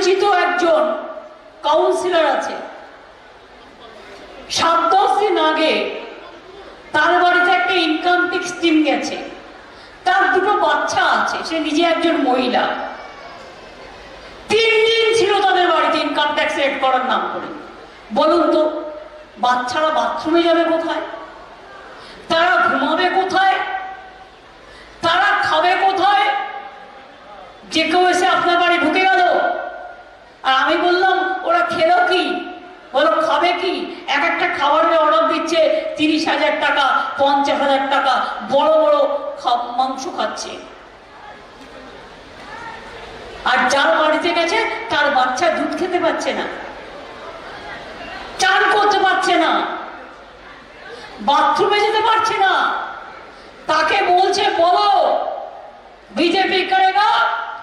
পরিচিত একজন কাউন্সিলর আছে, 7-10 দিন আগে তার বাড়িতে একটা ইনকাম ট্যাক্স টিম গেছে। তার 2টো বাচ্চা আছে, সে নিজে একজন মহিলা। 3 দিন ছিল তাদের বাড়িতে ইনকাম ট্যাক্স রেড করার নাম করে। বলুন তো, বাচ্চারা বাথরুমে যাবে কোথায়? তারা ঘুমাবে কোথায়? তারা খাবে কোথায়? যে কেউ এসে আপনার বাড়ি ঢুকে গেল, আর আমি বললাম ওরা খেলো কি? বলো খাবে কি? এক একটা খাবারের অর্ডার দিচ্ছে 30,000 টাকা, 50,000 টাকা, বড় বড় মাংস খাচ্ছে। আর যার বাড়িতে গেছে তার বাচ্চা দুধ খেতে পারছে না, চান করতে পারছে না, বাথরুমে যেতে পারছে না। তাকে বলছে বলো बीजेपी करेगा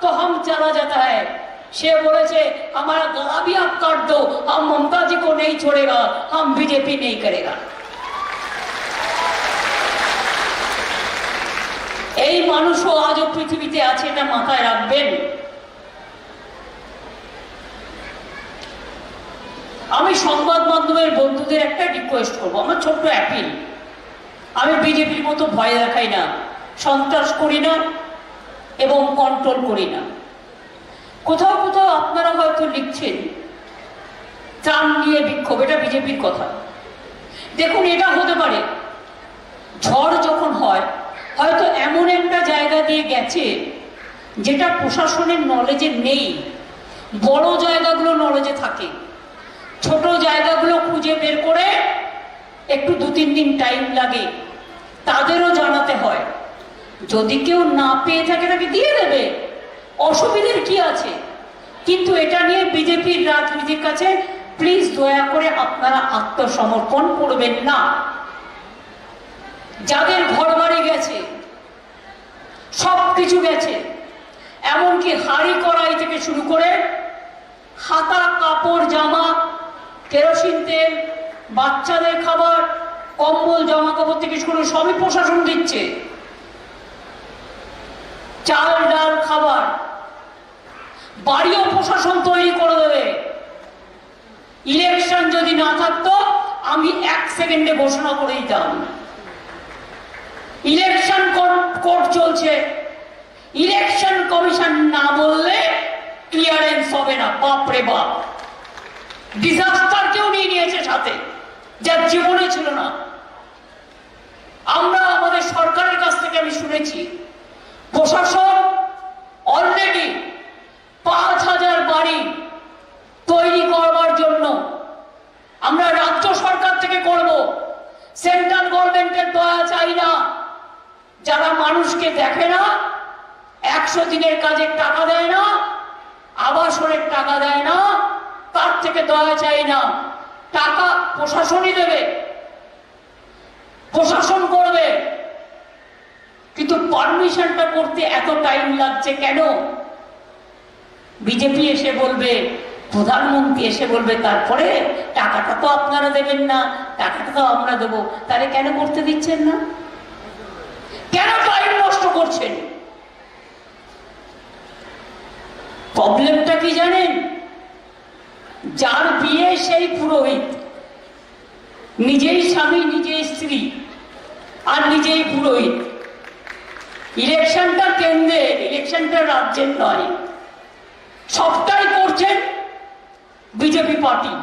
तो हम चला जाता है। সে বলেছে हमारा गला भी आप काट दो, हम ममता जी को नहीं छोड़ेगा, हम बीजेपी नहीं करेगा। এই মানুষও আজও পৃথিবীতে আছে, এটা মাথায় রাখবেন। আমি সংবাদ মাধ্যমের বন্ধুদের একটা রিকোয়েস্ট করবো, আমার ছোট্ট অ্যাপিল। আমি বিজেপির মতো ভয় দেখাই না, সন্ত্রাস করি না এবং কন্ট্রোল করি না। কোথাও কোথাও আপনারা হয়তো লিখছেন ত্রাণ নিয়ে বিক্ষোভ, এটা বিজেপির কথা। দেখুন, এটা হতে পারে ঝড় যখন হয় হয়তো এমন একটা জায়গা দিয়ে গেছে যেটা প্রশাসনের নলেজে নেই। বড় জায়গাগুলো নলেজে থাকে, ছোট জায়গাগুলো খুঁজে বের করে একটু 2-3 দিন টাইম লাগে, তাদেরও জানাতে হয়। যদি কেউ না পেয়ে থাকে তাকে দিয়ে দেবে, অসুবিধার কি আছে? কিন্তু এটা নিয়ে বিজেপির রাজনীতির কাছে প্লিজ দয়া করে আপনারা আত্মসমর্পণ করবেন না। যাদের ঘর বাড়ি গেছে, সবকিছু গেছে, এমনকি হাঁড়ি কড়াই থেকে শুরু করে হাতা, কাপড়, জামা, কেরোসিন তেল, বাচ্চাদের খাবার, কম্বল, জামা কাপড় থেকে শুরু সবই প্রশাসন দিচ্ছে। চাল, ডাল, খাবার, বাড়িও প্রশাসন তৈরি করে দেবে। ইলেকশন যদি না থাকতো আমি 1 সেকেন্ডে ঘোষণা করে দিতাম। ইলেকশন কোর্ট চলছে, ইলেকশন কমিশন না বললে ক্লিয়ারেন্স হবে না। বাপরে বাপ, ডিজাস্টার কেউ নিয়ে নিয়েছে সাথে, যার জীবনে ছিল না। আমরা আমাদের সরকারের কাছ থেকে আমি শুনেছি প্রশাসন অলরেডি 5,000 বাড়ি তৈরি করবার জন্য আমরা রাজ্য সরকার থেকে করব। সেন্ট্রাল গভর্নমেন্টের দয়া চাই না। যারা মানুষকে দেখে না, 100 দিনের কাজের টাকা দেয় না, আবাসনের টাকা দেয় না, তার থেকে দয়া চাই না। টাকা প্রশাসনই দেবে, প্রশাসন করবে। কিন্তু পারমিশনটা করতে এত টাইম লাগছে কেন? বিজেপি এসে বলবে, প্রধানমন্ত্রী এসে বলবে তারপরে টাকাটা তো আপনারা দেবেন না, টাকাটা তো আমরা দেবো। তাহলে কেন করতে দিচ্ছেন না? কেন টাইম নষ্ট করছেন? প্রবলেমটা কি জানেন? যার বিয়ে সেই পুরোহিত, নিজেই স্বামী, নিজেই স্ত্রী, আর নিজেই পুরোহিত। ইলেকশনটা কেন্দ্রের, ইলেকশনটা রাজ্যের নয়। সবটাই করছেন বিজেপি পার্টি।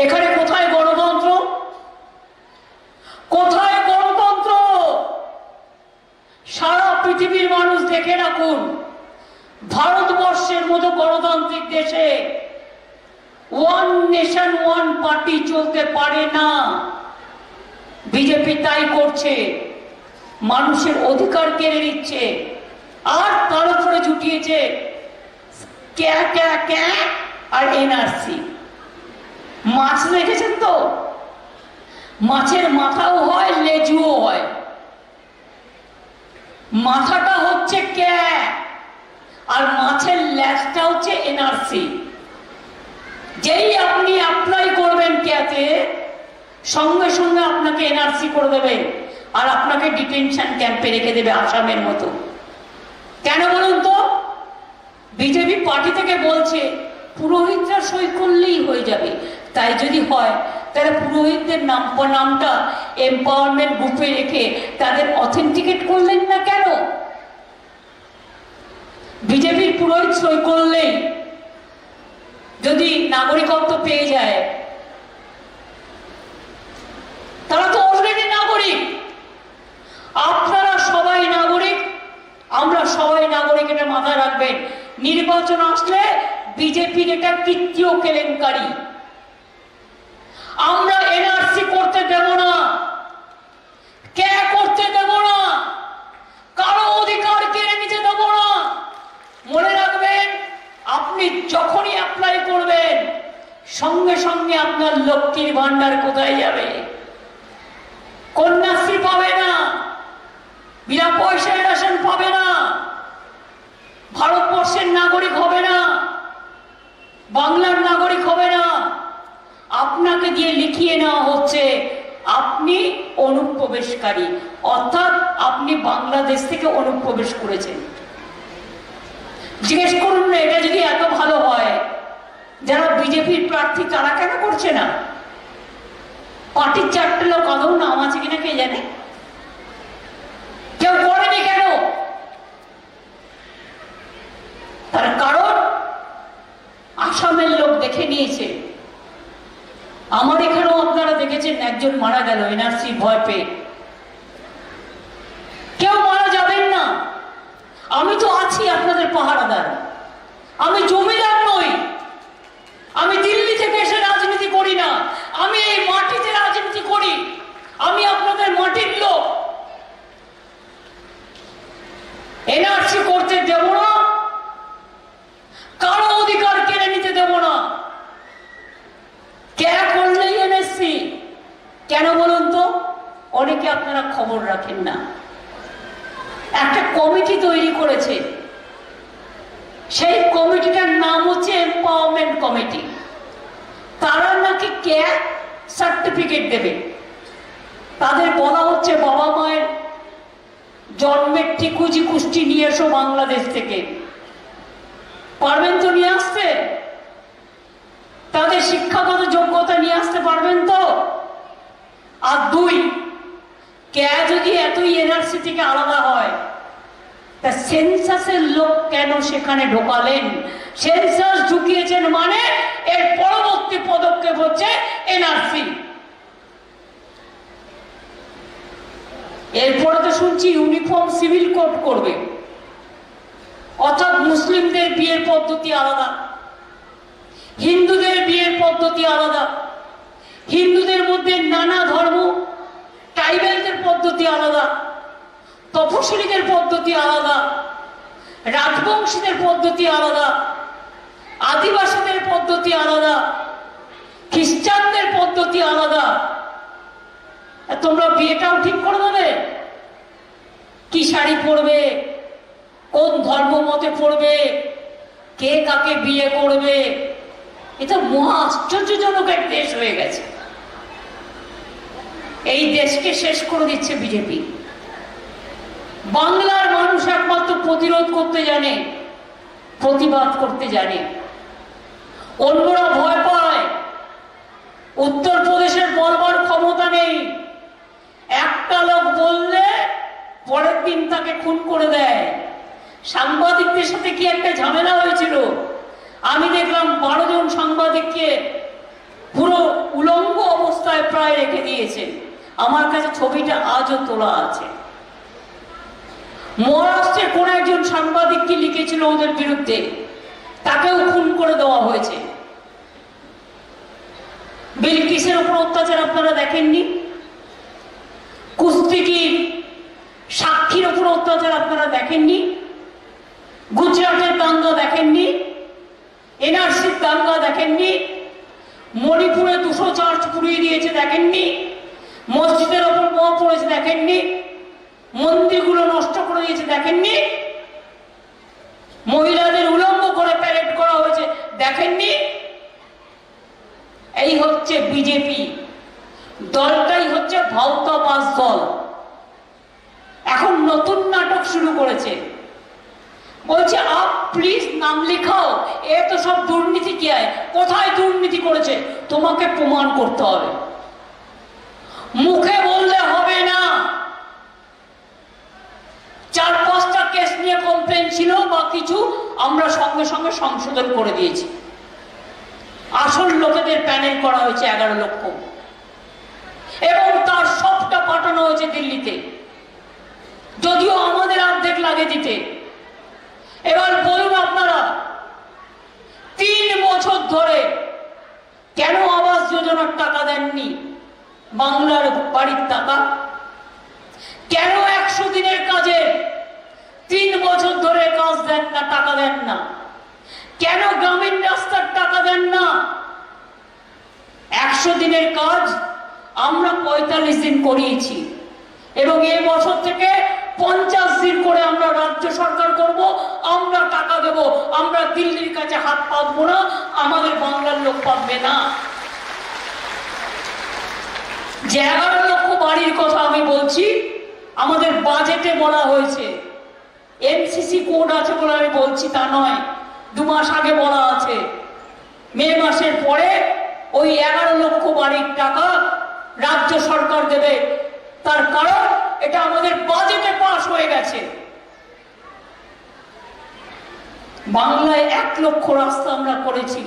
এখানে কোথায় গণতন্ত্র? কোথায় গণতন্ত্র? সারা পৃথিবীর মানুষ দেখে রাখুন, ভারতবর্ষের মতো গণতান্ত্রিক দেশে ওয়ান নেশন ওয়ান পার্টি চলতে পারে না। বিজেপি তাই করছে, মানুষের অধিকার কেড়ে নিচ্ছে, আর তার উপরে জুটিয়েছে আর এনআরসি। মাছ দেখেছেন তো, মাছের মাথাও হয়, লেজুও হয়। মাথাটা হচ্ছে আর মাছের লেজটা হচ্ছে এনআরসি। যেই আপনি অ্যাপ্লাই করবেন ক্যাতে, সঙ্গে সঙ্গে আপনাকে এনআরসি করে দেবে আর আপনাকে ডিটেনশন ক্যাম্পে রেখে দেবে, আসামের মতো। কেন বলুন তো? বিজেপি পার্টি থেকে বলছে পুরোহিতরা সই করলেই হয়ে যাবে। তাই যদি হয় তাহলে পুরোহিতদের নামটা এম্পাওয়ারমেন্ট গ্রুপে রেখে তাদের অথেন্টিকেট করলেন না কেন? বিজেপির পুরোহিত সই করলেই যদি নাগরিকত্ব পেয়ে যায়, তারা তো অলরেডি নাগরিক। আপনারা সবাই নাগরিক, আমরা সবাই নাগরিক, এটা মাথায় রাখবেন। নির্বাচন আসলে বিজেপির এটা তৃতীয় কেলেঙ্কারি। আমরা এনআরসি করতে দেব না, কে করতে দেব না, কারো অধিকার কেড়ে নিতে দেব না। মনে রাখবেন, আপনি যখনই অ্যাপ্লাই করবেন সঙ্গে সঙ্গে আপনার লক্ষ্মীর ভান্ডার কোথায় যাবে? কন্যাশ্রী পাবে না, বিনা পয়সায় রেশন পাবে না, ভারতবর্ষের নাগরিক হবে না, বাংলার নাগরিক হবে না। আপনাকে দিয়ে লিখিয়ে নেওয়া হচ্ছে আপনি অনুপ্রবেশকারী, অর্থাৎ আপনি বাংলাদেশ থেকে অনুপ্রবেশ করেছেন। জিজ্ঞেস করুন না, এটা যদি এত ভালো হয়, যারা বিজেপির প্রার্থী তারা কেন করছে না? পার্টির 4টে লোক আদৌ নাম আছে কিনা কে জানে? কেউ করেনি কেন? তার কারণ আসামের লোক দেখে নিয়েছে। আমার এখানেও আপনারা দেখেছেন একজন মারা গেল এনআরসি ভয় পেয়ে। কেউ মারা যাবেন না। আমি তো আছি আপনাদের পাহারাদার, আমি জমিদার নই, আমি দিল্লি থেকে এসে রাজনীতি করি না, আমি এই মাটিতে রাজনীতি করি, আমি আপনাদের মাটির লোক। এনআরসি করতে দেব না, কারো অধিকার কেড়ে নিতে দেব না। কে করলেই এনআরসি কেন বলুন তো? অনেকে আপনারা খবর রাখেন না। একটা কমিটি তৈরি করেছে, সেই কমিটিটার নাম হচ্ছে এম্পাওয়ারমেন্ট কমিটি। তারা নাকি ক্যাস্ট সার্টিফিকেট দেবে। তাদের বলা হচ্ছে বাবা মায়ের জন্মের ঠিকুজি কুষ্টি নিয়ে এসো বাংলাদেশ থেকে। পারবেন তো নিয়ে আসতে? তাদের শিক্ষাগত যোগ্যতা নিয়ে আসতে পারবেন তো? আর 2, কে যদি এতই এনআরসি থেকে আলাদা হয়, তা সেন্সাসের লোক কেন সেখানে ঢোকালেন? সেন্সাস ঢুকিয়েছেন মানে এর পরবর্তী পদক্ষেপ হচ্ছে এনআরসি। এরপরে তো শুনছি ইউনিফর্ম সিভিল কোড করবে, অর্থাৎ মুসলিমদের বিয়ের পদ্ধতি আলাদা, হিন্দুদের বিয়ের পদ্ধতি আলাদা, হিন্দুদের মধ্যে নানা ধর্ম, ট্রাইবেলদের পদ্ধতি আলাদা, তপশিলীদের পদ্ধতি আলাদা, রাজবংশীদের পদ্ধতি আলাদা, আদিবাসীদের পদ্ধতি আলাদা, খ্রিস্টানদের পদ্ধতি আলাদা। তোমরা বিয়েটাও ঠিক করে দেবে? কি শাড়ি পরবে, কোন ধর্ম মতে পড়বে, কে কাকে বিয়ে করবে, এটা মহা আশ্চর্যজনক এক দেশ হয়ে গেছে। এই দেশকে শেষ করে দিচ্ছে বিজেপি। বাংলার মানুষ একমাত্র প্রতিরোধ করতে জানে, প্রতিবাদ করতে জানে। অন্যরা ভয় পায়। উত্তরপ্রদেশের বলবার ক্ষমতা নেই। একটা লোক বললে পরের দিন তাকে খুন করে দেয়। সাংবাদিকদের সাথে কি একটা ঝামেলা হয়েছিল, আমি দেখলাম 12 জন সাংবাদিককে পুরো উলঙ্গ অবস্থায় প্রায় রেখে দিয়েছে। আমার কাছে ছবিটা আজও তোলা আছে। মহারাষ্ট্রের কোন একজন সাংবাদিক কি লিখেছিল ওদের বিরুদ্ধে, তাকেও খুন করে দেওয়া হয়েছে। বিলকিসের উপর অত্যাচার আপনারা দেখেননি? কুস্তিগির সাক্ষীর উপর অত্যাচার আপনারা দেখেননি? গুজরাটের দাঙ্গা দেখেননি? এনআরসির দাঙ্গা দেখেননি? মণিপুরে 200 চার্চ পুড়িয়ে দিয়েছে দেখেননি? মসজিদের ওপর বোমা পড়েছে দেখেননি? মন্দিরগুলো নষ্ট করে দিয়েছে দেখেননি? মহিলাদের উলঙ্গ করে প্যারেড করা হয়েছে দেখেননি? এই হচ্ছে বিজেপি। দলটাই হচ্ছে ভাওতাবাজ দল। এখন নতুন নাটক শুরু করেছে, বলছে আপ প্লিজ নাম লেখাও, এ তো সব দুর্নীতি কি হয়, কোথায় দুর্নীতি করেছে তোমাকে প্রমাণ করতে হবে, মুখে বললে হবে না। 4-5টা কেস নিয়ে কমপ্লেন ছিল বা কিছু, আমরা সঙ্গে সঙ্গে সংশোধন করে দিয়েছি। আসল লোকেদের প্যানেল করা হয়েছে 11 লক্ষ, এবং তার সবটা পাঠানো হয়েছে দিল্লিতে, যদিও আমাদের অর্ধেক লাগে দিতে। এবার বলুন আপনারা, 3 বছর ধরে কেন আবাস যোজনার টাকা দেননি, বাংলার বাড়ির টাকা? কেন 100 দিনের কাজে 3 বছর ধরে কাজ দেন না, টাকা দেন না? কেন গ্রামীণ রাস্তার টাকা দেন না? 100 দিনের কাজ আমরা 45 দিন করিয়েছি, এবং এই বছর থেকে 50 দিন করে আমরা রাজ্য সরকার করব, আমরা টাকা দেব, আমরা দিল্লির কাছে হাত পাতবো না, আমাদের বাংলার লোক পাবে না। যে 11 লক্ষ বাড়ির কথা আমি বলছি, আমাদের বাজেটে বলা হয়েছে, এমসিসি কোড আছে বলে আমি বলছি তা নয়, 2 মাস আগে বলা আছে, মে মাসের পরে ওই 11 লক্ষ বাড়ির টাকা রাজ্য সরকার দেবে। তার কারণ এটা আমাদের বাজেটে পাস হয়ে গেছে। বাংলায় 1 লক্ষ রাস্তা আমরা করেছি,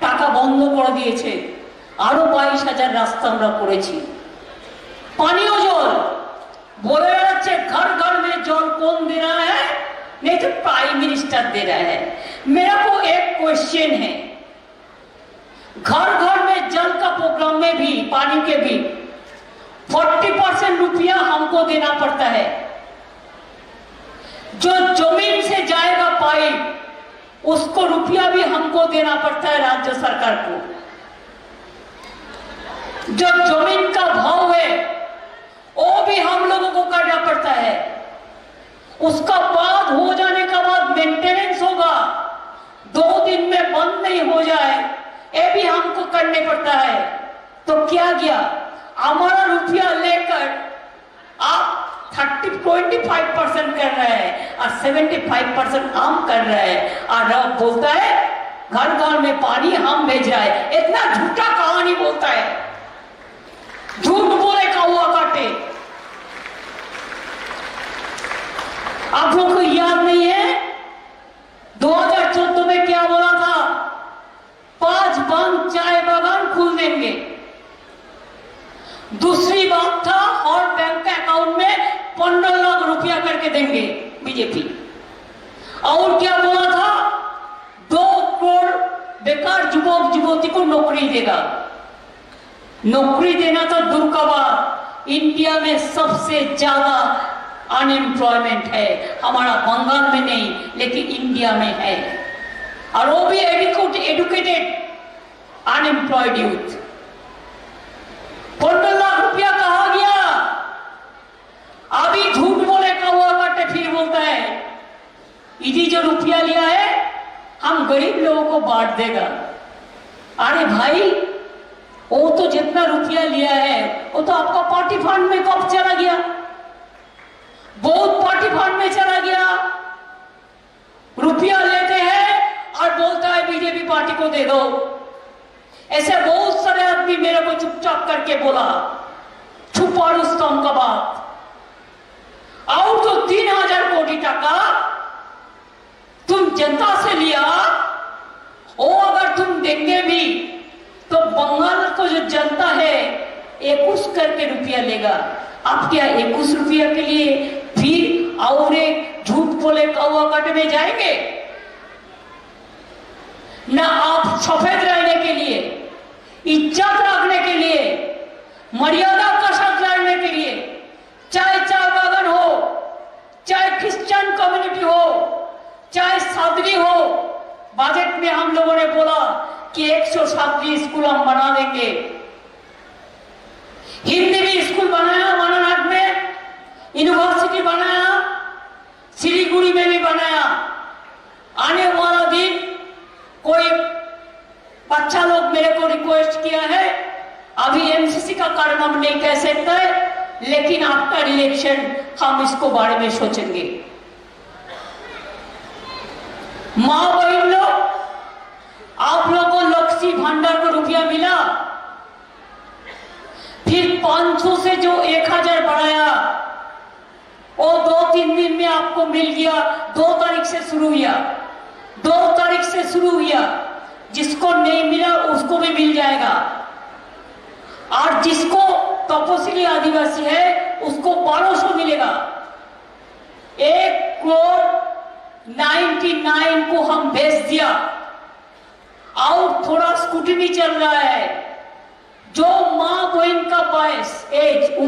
টাকা বন্ধ করে দিয়েছে, আরো 22,000 রাস্তা আমরা করেছি। পানীয় জল बोला जाच्छे घर घर में जल कौन दे रहा है, नहीं तो प्राइम मिनिस्टर दे रहा है। मेरा को एक क्वेश्चन है, घर घर में जल का प्रोग्राम में भी, पानी के भी 40% रुपया हमको देना पड़ता है। जो जमीन से जाएगा पाइप, उसको रुपया भी हमको देना पड़ता है राज्य सरकार को। जो जमीन का भाव है वो भी हम लोगों को करना पड़ता है। उसका बाद हो जाने का बाद मेंटेनेंस होगा, 2 दिन में बंद नहीं हो जाए, ये भी हमको करने पड़ता है। तो क्या किया, हमारा रुपया लेकर आप 25% कर रहे हैं और 75% हम कर रहे हैं, और अब बोलता है घर घर में पानी हम भेज रहा है। इतना झूठा कहानी बोलता है, झूठ बोले कौवा काटे। आप लोग को याद नहीं है 2014 में क्या बोला था, 5 बांध चाय बागान खुल देंगे। दूसरी बात था और बैंक के अकाउंट में 15 लाख रुपया करके देंगे बीजेपी। और क्या बोला था, 2 करोड़ बेकार युवक युवती को नौकरी देगा। नौकरी देना तो दूर का बात, इंडिया में सबसे ज्यादा अनएम्प्लॉयमेंट है, हमारा बंगाल में नहीं लेकिन इंडिया में है, और वो भी एडुकेटेड अनएम्प्लॉयड यूथ। 15 लाख रुपया कहा गया, अभी झूठ बोले कौवा काटे फिर बोलता है इधी जो रुपया लिया है हम गरीब लोगों को बांट देगा। अरे भाई, वो तो जितना रुपया लिया है वो तो आपका पार्टी फंड में कब चला गया, बहुत पार्टी फंड में चला गया। रुपया लेते हैं और बोलता है बीजेपी पार्टी को दे दो। ऐसे बहुत सारे आदमी मेरे को चुपचाप करके बोला, छुपा रुस्तम का बात। और तो 3000 कोटी टका तुम जनता से लिया, वो अगर तुम देंगे भी तो बंगाल को जो जनता है 21 करके रुपया लेगा। आप क्या 21 रुपया के लिए फिर और एक झूठ बोले कौवा काटे में जाएंगे? ना आप सफेद रहने के लिए, इज्जत रखने के लिए, मर्यादा का साथ लड़ने के लिए, चाहे चाय बागान हो, चाहे क्रिश्चियन कम्युनिटी हो, चाहे सादरी हो, बजट में हम लोगों ने बोला कि 107 स्कूल हम बना देंगे। हिंदी भी स्कूल बनाया वानानाड में, यूनिवर्सिटी बनाया, सिलीगुड़ी में भी बनाया। आने वाला दिन कोई बच्चा लोग मेरे को रिक्वेस्ट किया है, अभी एमसीसी का कारण हम नहीं कह सकते, लेकिन आफ्टर इलेक्शन हम इसको बारे में सोचेंगे। माँ बहन लोग, आप लोगों को लक्ष्मी भंडार का रुपया मिला, फिर 500 से जो 1000 बढ़ाया, वो 2-3 दिन में आपको मिल गया। 2 तारीख से शुरू हुआ, 2 तारीख से शुरू हुआ। जिसको नहीं मिला उसको भी मिल जाएगा, और जिसको तपस्वी आदिवासी है उसको 1200 मिलेगा। 1,99,00,000 को हम भेज दिया, और थोड़ा स्कूटनी चल रहा है। जो माँ बहन का 22 एज